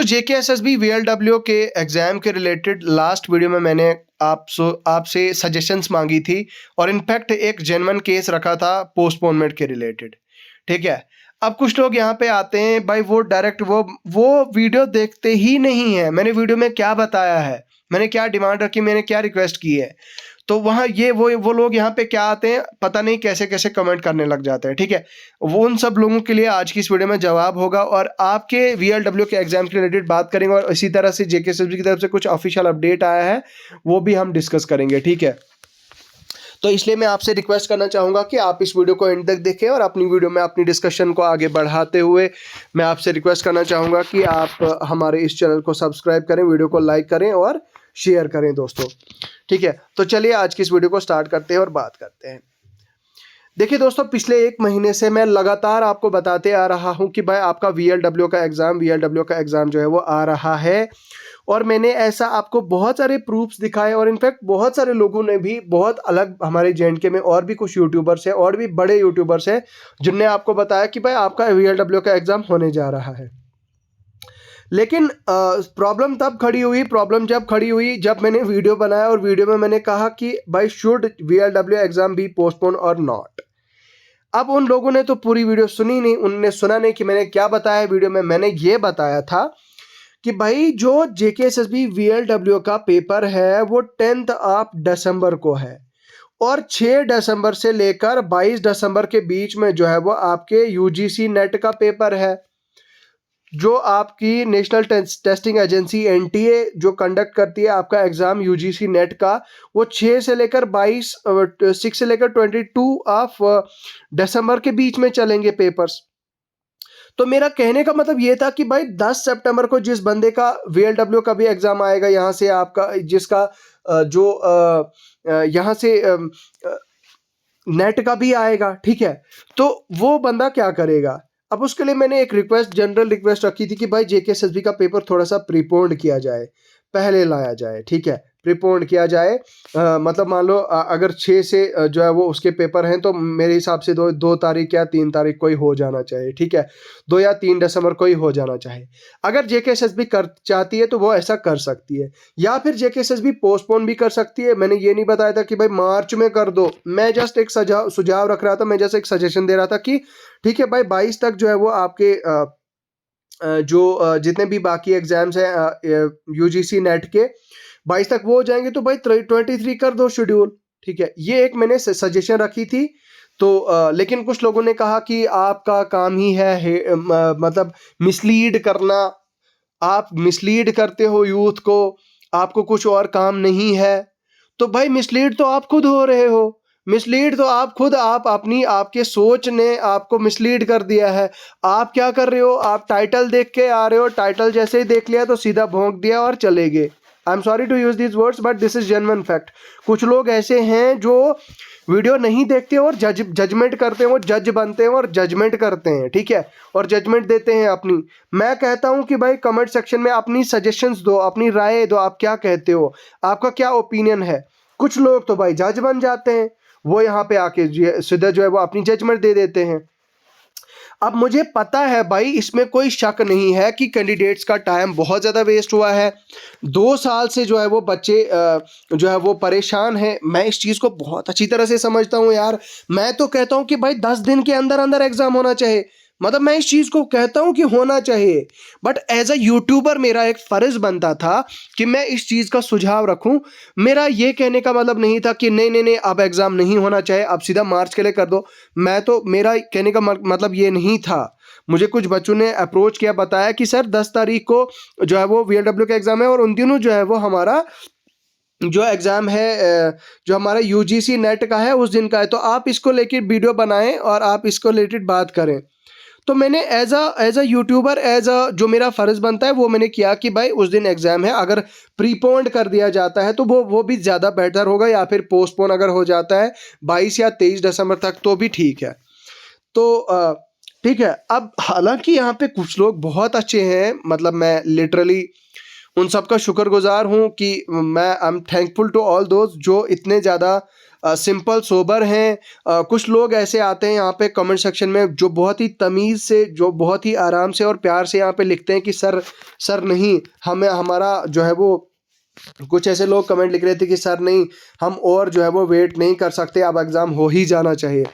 JKSSB VLW के exam के related last video में मैंने आपसे सजेशंस मांगी थी और इनफैक्ट एक जेन्युइन केस रखा था पोस्टपोनमेंट के रिलेटेड, ठीक है। अब कुछ लोग यहाँ पे आते हैं भाई, वो डायरेक्ट वो वीडियो देखते ही नहीं है। मैंने वीडियो में क्या बताया है, मैंने क्या डिमांड रखी, मैंने क्या रिक्वेस्ट की है, तो वहाँ ये वो लोग यहाँ पे क्या आते हैं, पता नहीं कैसे कैसे कमेंट करने लग जाते हैं, ठीक है। वो उन सब लोगों के लिए आज की इस वीडियो में जवाब होगा और आपके VLW के एग्जाम के रिलेटेड बात करेंगे और इसी तरह से JKSSB की तरफ से कुछ ऑफिशियल अपडेट आया है वो भी हम डिस्कस करेंगे, ठीक है। तो इसलिए मैं आपसे रिक्वेस्ट करना चाहूँगा कि आप इस वीडियो को एंड तक देखें और अपनी वीडियो में अपनी डिस्कशन को आगे बढ़ाते हुए मैं आपसे रिक्वेस्ट करना चाहूँगा कि आप हमारे इस चैनल को सब्सक्राइब करें, वीडियो को लाइक करें और शेयर करें दोस्तों, ठीक है। तो चलिए आज की इस वीडियो को स्टार्ट करते हैं और बात करते हैं। देखिए दोस्तों, पिछले 1 महीने से मैं लगातार आपको बताते आ रहा हूं कि भाई आपका VLW का एग्ज़ाम जो है वो आ रहा है और मैंने ऐसा आपको बहुत सारे प्रूफ्स दिखाए और इनफैक्ट बहुत सारे लोगों ने भी, बहुत अलग हमारे JNK में और भी कुछ यूट्यूबर्स हैं और भी बड़े यूट्यूबर्स हैं जिनने आपको बताया कि भाई आपका VLW का एग्ज़ाम होने जा रहा है। लेकिन प्रॉब्लम जब खड़ी हुई जब मैंने वीडियो बनाया और वीडियो में मैंने कहा कि भाई should VLW exam be postpone और नॉट। अब उन लोगों ने तो पूरी वीडियो सुनी नहीं, उनने सुना नहीं कि मैंने क्या बताया वीडियो में। मैंने ये बताया था कि भाई जो JKSSB VLW का पेपर है वो 10 दिसंबर को है और 6 दिसंबर से लेकर 22 दिसंबर के बीच में जो है वो आपके UGC नेट का पेपर है, जो आपकी नेशनल टेस्टिंग एजेंसी NTA जो कंडक्ट करती है आपका एग्ज़ाम UGC नेट का, वो 6 से लेकर 22 दिसंबर के बीच में चलेंगे पेपर्स। तो मेरा कहने का मतलब ये था कि भाई 10 सितंबर को जिस बंदे का VLW का भी एग्ज़ाम आएगा, यहाँ से आपका जिसका यहाँ से नेट का भी आएगा, ठीक है, तो वो बंदा क्या करेगा। अब उसके लिए मैंने एक जनरल रिक्वेस्ट रखी थी कि भाई JKSSB का पेपर थोड़ा सा प्रीपोन्ड किया जाए, पहले लाया जाए, ठीक है, प्रीपोन्ड किया जाए। मतलब मान लो अगर 6 से जो है वो उसके पेपर हैं तो मेरे हिसाब से 2 तारीख या 3 तारीख को ही हो जाना चाहिए, ठीक है, 2 या 3 दिसंबर को ही हो जाना चाहिए। अगर JKSSB कर चाहती है तो वो ऐसा कर सकती है, या फिर JKSSB पोस्टपोन भी कर सकती है। मैंने ये नहीं बताया था कि भाई मार्च में कर दो, मैं जस्ट एक सुझाव रख रहा था, मैं जस्ट एक सजेशन दे रहा था कि ठीक है भाई 22 तक जो है वो आपके जितने भी बाकी एग्जाम्स हैं UGC नेट के 22 तक वो हो जाएंगे, तो भाई 23 कर दो शेड्यूल, ठीक है। ये एक मैंने सजेशन रखी थी। तो लेकिन कुछ लोगों ने कहा कि आपका काम ही है मतलब मिसलीड करना, आप मिसलीड करते हो यूथ को, आपको कुछ और काम नहीं है। तो भाई मिसलीड तो आप खुद हो रहे हो, मिसलीड तो आप खुद, आपके सोच ने आपको मिसलीड कर दिया है। आप क्या कर रहे हो, आप टाइटल देख के आ रहे हो, टाइटल जैसे ही देख लिया तो सीधा भोंक दिया और चले गए। I am sorry to use this words but this is genuine fact. कुछ लोग ऐसे हैं जो वीडियो नहीं देखते और जजमेंट करते हैं, वो जज बनते हैं और जजमेंट करते हैं, ठीक है, और जजमेंट देते हैं अपनी। मैं कहता हूं कि भाई कमेंट सेक्शन में अपनी सजेशंस दो, अपनी राय दो, आप क्या कहते हो, आपका क्या ओपिनियन है। कुछ लोग तो भाई जज बन जाते हैं, वो यहाँ पे आके सीधा जो है वो अपनी जजमेंट दे देते हैं। अब मुझे पता है भाई, इसमें कोई शक नहीं है कि कैंडिडेट्स का टाइम बहुत ज़्यादा वेस्ट हुआ है। 2 साल से जो है वो बच्चे जो है वो परेशान हैं। मैं इस चीज़ को बहुत अच्छी तरह से समझता हूँ यार। मैं तो कहता हूँ कि भाई 10 दिन के अंदर अंदर एग्ज़ाम होना चाहिए, मतलब मैं इस चीज़ को कहता हूँ कि होना चाहिए। बट एज अ यूट्यूबर मेरा एक फ़र्ज़ बनता था कि मैं इस चीज़ का सुझाव रखूँ। मेरा ये कहने का मतलब नहीं था कि नहीं अब एग्ज़ाम नहीं होना चाहिए, अब सीधा मार्च के लिए कर दो। मेरा कहने का मतलब ये नहीं था। मुझे कुछ बच्चों ने अप्रोच किया, बताया कि सर 10 तारीख को जो है वो VLW का एग्ज़ाम है और उन दिनों जो है वो हमारा जो एग्ज़ाम है जो हमारा UGC नेट का है उस दिन का है, तो आप इसको लेकर वीडियो बनाएं और आप इसको रिलेटेड बात करें। तो मैंने एज अ यूट्यूबर जो मेरा फ़र्ज़ बनता है वो मैंने किया कि भाई उस दिन एग्ज़ाम है, अगर प्रीपोन्ड कर दिया जाता है तो वो भी ज़्यादा बेहतर होगा, या फिर पोस्टपोन अगर हो जाता है 22 या 23 दिसंबर तक तो भी ठीक है। तो ठीक है। अब हालांकि यहाँ पे कुछ लोग बहुत अच्छे हैं, मतलब मैं लिटरली उन सब का शुक्रगुजार हूँ कि मैं I am thankful to all those जो इतने ज़्यादा सिंपल सोबर हैं। कुछ लोग ऐसे आते हैं यहाँ पे कमेंट सेक्शन में जो बहुत ही तमीज़ से, जो बहुत ही आराम से और प्यार से यहाँ पे लिखते हैं कि सर नहीं, हमें हमारा जो है वो, कुछ ऐसे लोग कमेंट लिख रहे थे कि सर नहीं, हम और जो है वो वेट नहीं कर सकते, अब एग्ज़ाम हो ही जाना चाहिए,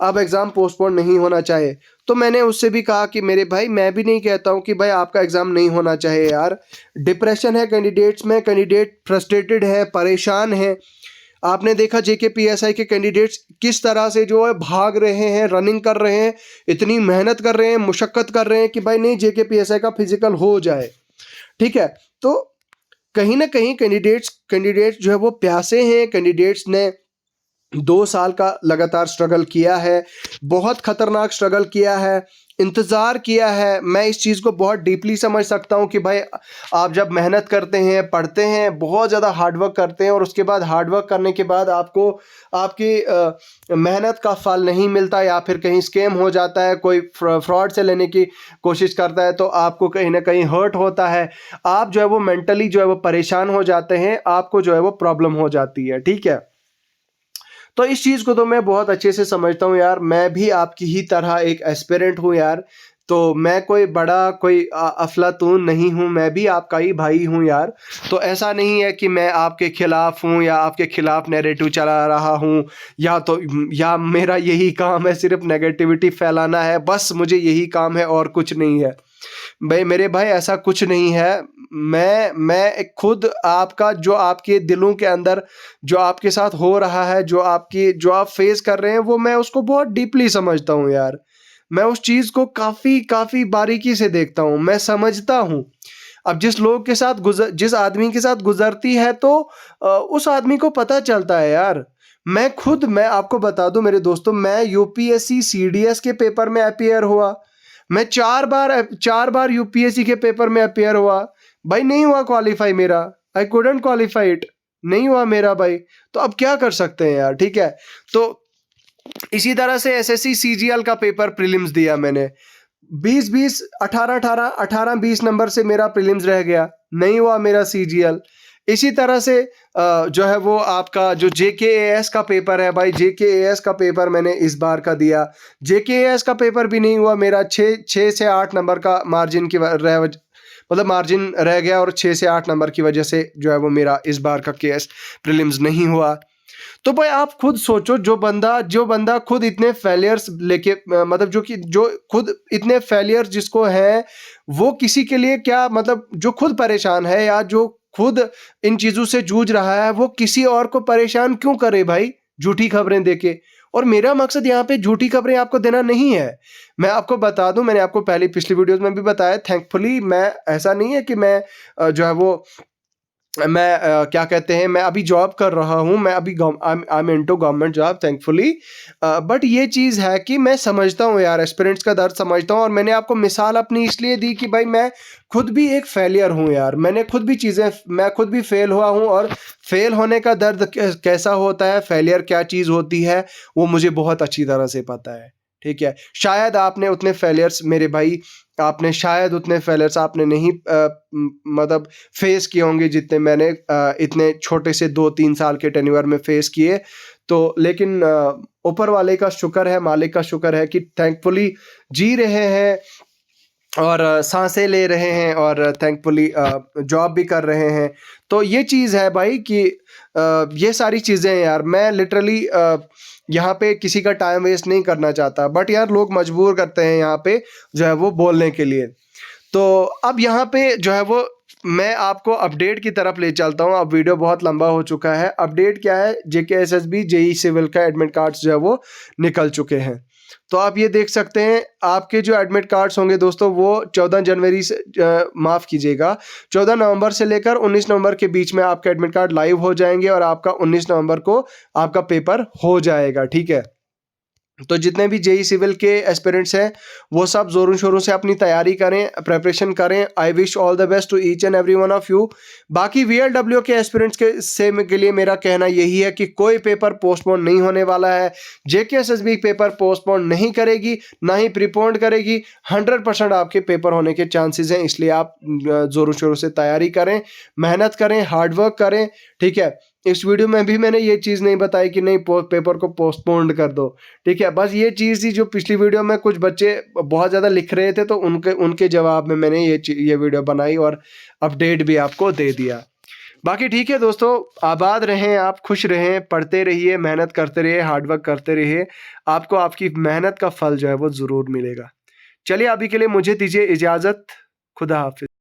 अब एग्ज़ाम पोस्टपोन नहीं होना चाहिए। तो मैंने उससे भी कहा कि मेरे भाई, मैं भी नहीं कहता हूँ कि भाई आपका एग्ज़ाम नहीं होना चाहिए यार। डिप्रेशन है कैंडिडेट्स में, कैंडिडेट फ्रस्ट्रेटेड है, परेशान है। आपने देखा जेकेपीएसआई के कैंडिडेट्स किस तरह से जो है भाग रहे हैं, रनिंग कर रहे हैं, इतनी मेहनत कर रहे हैं, मुशक्क़त कर रहे हैं कि भाई नहीं, जेकेपीएसआई का फिजिकल हो जाए। ठीक है, तो कहीं ना कहीं कैंडिडेट्स जो है वो प्यासे हैं। कैंडिडेट्स ने 2 साल का लगातार स्ट्रगल किया है, बहुत खतरनाक स्ट्रगल किया है, इंतज़ार किया है। मैं इस चीज़ को बहुत डीपली समझ सकता हूँ कि भाई आप जब मेहनत करते हैं, पढ़ते हैं, बहुत ज़्यादा हार्डवर्क करते हैं और उसके बाद हार्डवर्क करने के बाद आपको आपकी मेहनत का फल नहीं मिलता, या फिर कहीं स्कैम हो जाता है, कोई फ्रॉड से लेने की कोशिश करता है, तो आपको कहीं ना कहीं हर्ट होता है, आप जो है वो मेंटली जो है वो परेशान हो जाते हैं, आपको जो है वो प्रॉब्लम हो जाती है। ठीक है, तो इस चीज़ को तो मैं बहुत अच्छे से समझता हूँ यार। मैं भी आपकी ही तरह एक एस्पिरेंट हूँ यार। तो मैं कोई बड़ा कोई अफलातून नहीं हूँ, मैं भी आपका ही भाई हूँ यार। तो ऐसा नहीं है कि मैं आपके खिलाफ हूँ या आपके खिलाफ नैरेटिव चला रहा हूँ, या मेरा यही काम है सिर्फ नेगेटिविटी फैलाना है, बस मुझे यही काम है और कुछ नहीं है। भाई मेरे भाई, ऐसा कुछ नहीं है। मैं खुद आपका, जो आपके दिलों के अंदर जो आपके साथ हो रहा है, जो आप फेस कर रहे हैं, वो मैं उसको बहुत डीपली समझता हूँ यार। मैं उस चीज़ को काफ़ी काफ़ी बारीकी से देखता हूँ, मैं समझता हूँ। अब जिस आदमी के साथ गुजरती है, तो उस आदमी को पता चलता है यार। मैं आपको बता दूं मेरे दोस्तों, मैं यूपीएससी सीडीएस के पेपर में अपीयर हुआ, मैं 4 बार यूपीएससी के पेपर में अपीयर हुआ, भाई नहीं हुआ क्वालिफाई मेरा, आई कुडंट क्वालिफाई इट, नहीं हुआ मेरा भाई। तो अब क्या कर सकते हैं यार। ठीक है, तो इसी तरह से एसएससी सीजीएल का पेपर प्रीलिम्स दिया मैंने, 20-20 18-18 18-20 नंबर से मेरा प्रीलिम्स रह गया, नहीं हुआ मेरा सीजीएल। इसी तरह से जो है वो आपका जो जेकेएएस का पेपर है भाई, जेकेएएस का पेपर मैंने इस बार का दिया, जेकेएएस का पेपर भी नहीं हुआ मेरा। 6 से 8 नंबर का मार्जिन रह गया, और 6 से 8 नंबर की वजह से जो है वो मेरा इस बार का केएस प्रीलिम्स नहीं हुआ। तो भाई आप खुद सोचो, जो बंदा खुद इतने फेलियर्स लेके, मतलब जो खुद इतने फेलियर्स जिसको है, वो किसी के लिए क्या, मतलब जो खुद परेशान है या जो खुद इन चीज़ों से जूझ रहा है, वो किसी और को परेशान क्यों करे भाई, झूठी खबरें देके। और मेरा मकसद यहाँ पे झूठी खबरें आपको देना नहीं है। मैं आपको बता दूं, मैंने आपको पहली पिछली वीडियोस में भी बताया, थैंकफुली मैं, ऐसा नहीं है कि मैं जो है वो क्या कहते हैं, मैं अभी जॉब कर रहा हूँ, मैं अभी I am into government job thankfully. But ये चीज़ है कि मैं समझता हूँ यार, एस्पिरेंट्स का दर्द समझता हूँ। और मैंने आपको मिसाल अपनी इसलिए दी कि भाई मैं खुद भी एक फेलियर हूँ यार, मैं खुद भी फेल हुआ हूँ, और फेल होने का दर्द कैसा होता है, फेलियर क्या चीज़ होती है, वो मुझे बहुत अच्छी तरह से पता है। ठीक है, शायद आपने उतने फेलियर्स, मेरे भाई, आपने शायद उतने फेलियर्स आपने नहीं मतलब फेस किए होंगे जितने मैंने इतने छोटे से 2-3 साल के टेन्योर में फेस किए। तो लेकिन ऊपर वाले का शुक्र है, मालिक का शुक्र है कि थैंकफुली जी रहे हैं, और सांसें ले रहे हैं, और थैंकफुली जॉब भी कर रहे हैं। तो ये चीज़ है भाई कि ये सारी चीज़ें यार, मैं लिटरली यहाँ पे किसी का टाइम वेस्ट नहीं करना चाहता, बट यार लोग मजबूर करते हैं यहाँ पे जो है वो बोलने के लिए। तो अब यहाँ पे जो है वो मैं आपको अपडेट की तरफ ले चलता हूँ। अब वीडियो बहुत लंबा हो चुका है। अपडेट क्या है, जेकेएसएसबी जेई सिविल का एडमिट कार्ड्स जो है वो निकल चुके हैं। तो आप ये देख सकते हैं, आपके जो एडमिट कार्ड्स होंगे दोस्तों, वो 14 जनवरी से माफ़ कीजिएगा, 14 नवंबर से लेकर 19 नवंबर के बीच में आपके एडमिट कार्ड लाइव हो जाएंगे, और आपका 19 नवंबर को आपका पेपर हो जाएगा। ठीक है, तो जितने भी जेई सिविल के एस्पिरेंट्स हैं, वो सब जोरों शोरों से अपनी तैयारी करें, प्रिपरेशन करें। I wish all the best to each and every one of you. बाकी वीएलडब्ल्यू के एस्पिरेंट्स के लिए मेरा कहना यही है कि कोई पेपर पोस्टपोन नहीं होने वाला है। जेकेएसएसबी पेपर पोस्टपोन नहीं करेगी, ना ही प्रीपोन्ड करेगी। 100% आपके पेपर होने के चांसेस हैं, इसलिए आप जोरों शोरों से तैयारी करें, मेहनत करें, हार्डवर्क करें। ठीक है, इस वीडियो में भी मैंने ये चीज़ नहीं बताई कि नहीं पेपर को पोस्टपोन्ड कर दो, ठीक है। बस ये चीज़ थी, जो पिछली वीडियो में कुछ बच्चे बहुत ज़्यादा लिख रहे थे तो उनके जवाब में मैंने ये वीडियो बनाई और अपडेट भी आपको दे दिया। बाकी ठीक है दोस्तों, आबाद रहें आप, खुश रहें, पढ़ते रहिए, मेहनत करते रहिए, हार्डवर्क करते रहिए। आपको आपकी मेहनत का फल जो है वो ज़रूर मिलेगा। चलिए अभी के लिए मुझे दीजिए इजाज़त। खुदा हाफिज़।